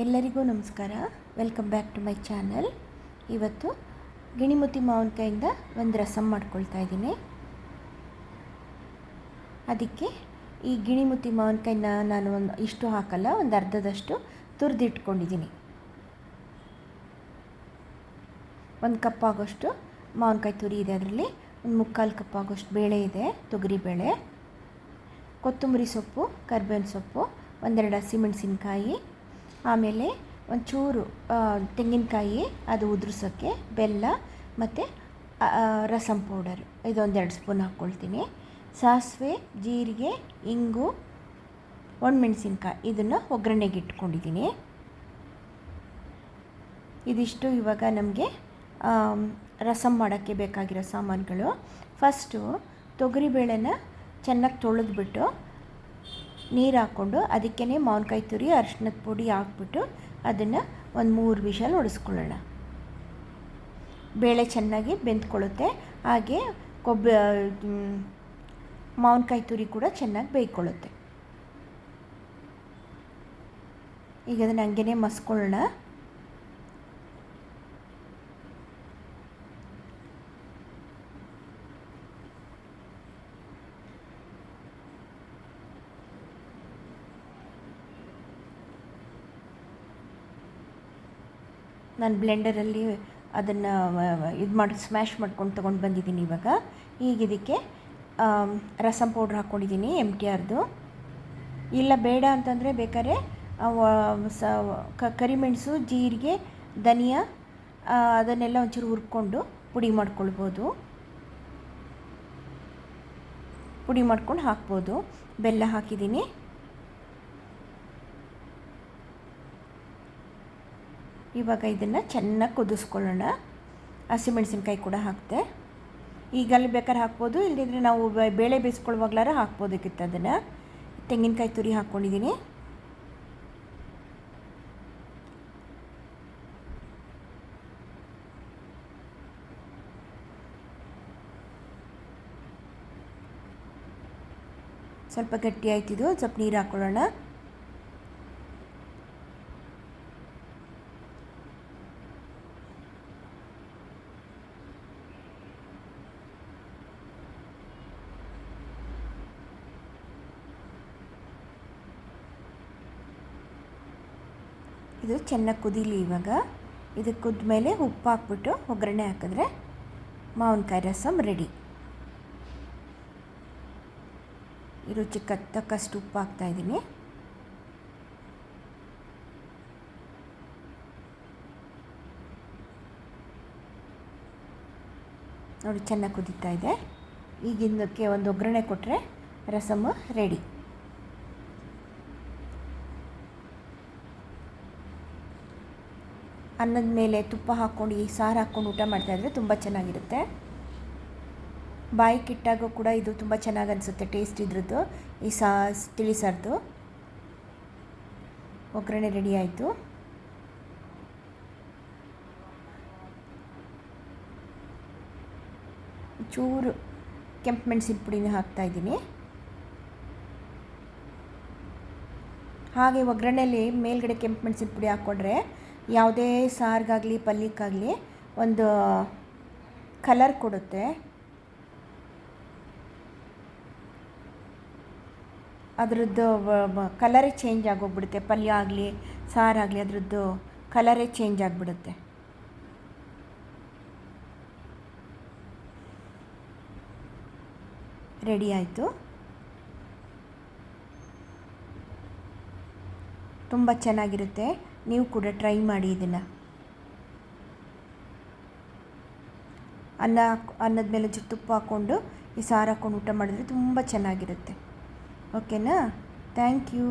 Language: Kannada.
ಎಲ್ಲರಿಗೂ ನಮಸ್ಕಾರ. Welcome back to my channel. ಇವತ್ತು ಗಿಣಿಮುತಿ ಮಾವಿನಕಾಯಿಂದ ಒಂದು ರಸಮ್ ಮಾಡ್ಕೊಳ್ತಾ ಇದ್ದೀನಿ. ಅದಕ್ಕೆ ಈ ಗಿಣಿಮುತಿ ಮಾವಿನಕಾಯಿನ ನಾನು ಇಷ್ಟು ಹಾಕಲ್ಲ, ಒಂದು ಅರ್ಧದಷ್ಟು ತುರಿದಿಟ್ಕೊಂಡಿದ್ದೀನಿ. 1 ಕಪ್ ಆಗೋಷ್ಟು ಮಾವಿನಕಾಯಿ ತುರಿ ಇದೆ. ಅದರಲ್ಲಿ ಒಂದು 3/4 ಕಪ್ ಆಗೋಷ್ಟು ಬೇಳೆ ಇದೆ, ತೊಗರಿಬೇಳೆ, ಕೊತ್ತಂಬರಿ ಸೊಪ್ಪು, ಕರಿಬೇವಿನ ಸೊಪ್ಪು, 1-2 ಹಸಿಮೆಣಸಿನ್ಕಾಯಿ, ಆಮೇಲೆ ಒಂಚೂರು ತೆಂಗಿನಕಾಯಿ ಅದು ಉದುರಿಸೋಕ್ಕೆ, ಬೆಲ್ಲ ಮತ್ತು ರಸಮ್ ಪೌಡರ್ ಇದೊಂದು 2 ಸ್ಪೂನ್ ಹಾಕ್ಕೊಳ್ತೀನಿ. ಸಾಸಿವೆ, ಜೀರಿಗೆ, ಇಂಗು, ಒಣಮೆಣಸಿನ್ಕಾಯಿ ಇದನ್ನು ಒಗ್ಗರಣೆಗೆ ಇಟ್ಕೊಂಡಿದ್ದೀನಿ. ಇದಿಷ್ಟು ಇವಾಗ ನಮಗೆ ರಸಮ್ ಮಾಡೋಕ್ಕೆ ಬೇಕಾಗಿರೋ ಸಾಮಾನುಗಳು. ಫಸ್ಟು ತೊಗರಿಬೇಳೆನ ಚೆನ್ನಾಗಿ ತೊಳೆದ್ಬಿಟ್ಟು ನೀರು ಹಾಕ್ಕೊಂಡು ಅದಕ್ಕೇ ಮಾವಿನಕಾಯಿ ತುರಿ, ಅರಿಶಿನದ ಪುಡಿ ಹಾಕ್ಬಿಟ್ಟು ಅದನ್ನು ಒಂದು 3 ವಿಷಲ್ ಹೊಡೆಸ್ಕೊಳ್ಳೋಣ. ಬೇಳೆ ಚೆನ್ನಾಗಿ ಬೆಂದ್ಕೊಳ್ಳುತ್ತೆ, ಹಾಗೆ ಮಾವಿನಕಾಯಿ ತುರಿ ಕೂಡ ಚೆನ್ನಾಗಿ ಬೇಯ್ಕೊಳ್ಳುತ್ತೆ. ಈಗ ಅದನ್ನು ಹಂಗೇ ಮಸ್ಕೊಳ್ಳೋಣ. ನಾನು ಬ್ಲೆಂಡರಲ್ಲಿ ಅದನ್ನು ಸ್ಮ್ಯಾಶ್ ಮಾಡ್ಕೊಂಡು ತೊಗೊಂಡು ಬಂದಿದ್ದೀನಿ. ಇವಾಗ ಈಗ ಇದಕ್ಕೆ ರಸಮ್ ಪೌಡ್ರ್ ಹಾಕ್ಕೊಂಡಿದ್ದೀನಿ, MTRದು. ಇಲ್ಲ ಬೇಡ ಅಂತಂದರೆ ಬೇಕಾದ್ರೆ ಕರಿಮೆಣಸು, ಜೀರಿಗೆ, ಧನಿಯಾ ಅದನ್ನೆಲ್ಲ ಒಂಚೂರು ಹುರ್ಕೊಂಡು ಪುಡಿ ಮಾಡ್ಕೊಳ್ಬೋದು, ಪುಡಿ ಮಾಡ್ಕೊಂಡು ಹಾಕ್ಬೋದು. ಬೆಲ್ಲ ಹಾಕಿದ್ದೀನಿ. ಇವಾಗ ಇದನ್ನು ಚೆನ್ನಾಗಿ ಕುದಿಸ್ಕೊಳ್ಳೋಣ. ಹಸಿಮೆಣಸಿನ್ಕಾಯಿ ಕೂಡ ಹಾಕ್ತೆ. ಈಗ ಅಲ್ಲಿ ಬೇಕಾದ್ರೆ ಹಾಕ್ಬೋದು, ಇಲ್ಲದಿದ್ದರೆ ನಾವು ಬೇಳೆ ಬೇಯಿಸ್ಕೊಳ್ಳುವಾಗ್ಲಾರ ಹಾಕ್ಬೋದಕ್ಕಿತ್ತು. ಅದನ್ನು ತೆಂಗಿನಕಾಯಿ ತುರಿ ಹಾಕ್ಕೊಂಡಿದ್ದೀನಿ. ಸ್ವಲ್ಪ ಗಟ್ಟಿ ಆಯ್ತಿದ್ದು, ಸ್ವಲ್ಪ ನೀರು ಹಾಕ್ಕೊಳ್ಳೋಣ. ಇದು ಚೆನ್ನಾಗಿ ಕುದೀಲಿ. ಇವಾಗ ಇದು ಕುದ್ದ ಮೇಲೆ ಉಪ್ಪು ಹಾಕ್ಬಿಟ್ಟು ಒಗ್ಗರಣೆ ಹಾಕಿದ್ರೆ ಮಾವಿನಕಾಯಿ ರಸಮ್ ರೆಡಿ. ರುಚಿಗೆ ತಕ್ಕಷ್ಟು ಉಪ್ಪು ಹಾಕ್ತಾಯಿದ್ದೀನಿ. ನೋಡಿ ಚೆನ್ನಾಗಿ ಕುದೀತಾ ಇದೆ. ಈಗ ಇದಕ್ಕೆ ಒಂದು ಒಗ್ಗರಣೆ ಕೊಟ್ಟರೆ ರಸಮ್ ರೆಡಿ. ಅನ್ನದ ಮೇಲೆ ತುಪ್ಪ ಹಾಕ್ಕೊಂಡು ಈ ಸಾರು ಹಾಕ್ಕೊಂಡು ಊಟ ಮಾಡ್ತಾಯಿದ್ರೆ ತುಂಬ ಚೆನ್ನಾಗಿರುತ್ತೆ. ಬಾಯಿ ಕಿಟ್ಟಾಗೂ ಕೂಡ ಇದು ತುಂಬ ಚೆನ್ನಾಗಿ ಅನಿಸುತ್ತೆ ಟೇಸ್ಟ್ ಇದ್ರದ್ದು. ಈ ತಿಳಿ ಸಾರ್ದು ಒಗ್ಗರಣೆ ರೆಡಿ ಆಯಿತು. ಚೂರು ಕೆಂಪು ಮೆಣಸಿನ ಪುಡಿನ ಹಾಕ್ತಾಯಿದ್ದೀನಿ. ಹಾಗೆ ಒಗ್ಗರಣೆಯಲ್ಲಿ ಮೇಲ್ಗಡೆ ಕೆಂಪು ಮೆಣಸಿನ ಪುಡಿ ಹಾಕ್ಕೊಂಡ್ರೆ ಯಾವುದೇ ಸಾರಿಗಾಗಲಿ ಪಲ್ಯಕ್ಕಾಗಲಿ ಒಂದು ಕಲರ್ ಕೊಡುತ್ತೆ. ಅದರದ್ದು ಕಲರೇ ಚೇಂಜ್ ಆಗೋಗ್ಬಿಡುತ್ತೆ. ಪಲ್ಯ ಆಗಲಿ ಸಾರಾಗಲಿ ಅದರದ್ದು ಕಲರೇ ಚೇಂಜ್ ಆಗಿಬಿಡುತ್ತೆ. ರೆಡಿ ಆಯಿತು. ತುಂಬ ಚೆನ್ನಾಗಿರುತ್ತೆ. ನೀವು ಕೂಡ ಟ್ರೈ ಮಾಡಿ ಇದನ್ನು. ಅನ್ನದ ಮೇಲೆ ತುಪ್ಪ ಹಾಕ್ಕೊಂಡು ಈ ಸಾರು ಹಾಕ್ಕೊಂಡು ಊಟ ಮಾಡಿದ್ರೆ ತುಂಬ ಚೆನ್ನಾಗಿರುತ್ತೆ. ಓಕೆನಾ? Thank you.